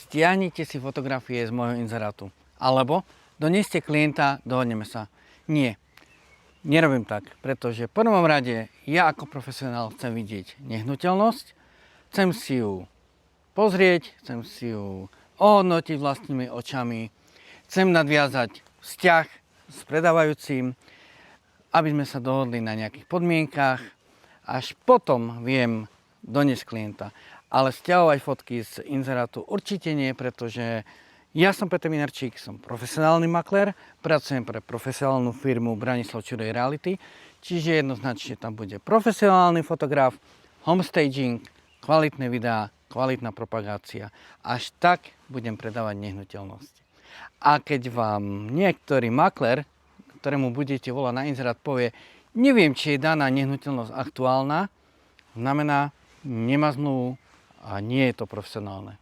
stiahnite si fotografie z môjho inzerátu. Alebo doneste klienta, dohodneme sa. Nie, nerobím tak, pretože v prvom rade ja ako profesionál chcem vidieť nehnuteľnosť, chcem si ju pozrieť, chcem si ju ohodnotiť vlastnými očami, chcem nadviazať vzťah s predávajúcim, aby sme sa dohodli na nejakých podmienkach, až potom viem doniesť klienta. Ale stiahovať fotky z inzerátu určite nie, pretože ja som Peter Minarčík, som profesionálny maklér, pracujem pre profesionálnu firmu Branislav Čurej Reality, čiže jednoznačne tam bude profesionálny fotograf, homestaging, kvalitné videá, kvalitná propagácia. Až tak budem predávať nehnuteľnosť. A keď vám niektorý maklér, ktorému budete volať na inzerát, povie, neviem, či je daná nehnuteľnosť aktuálna, znamená, nemá zmluvu a nie je to profesionálne.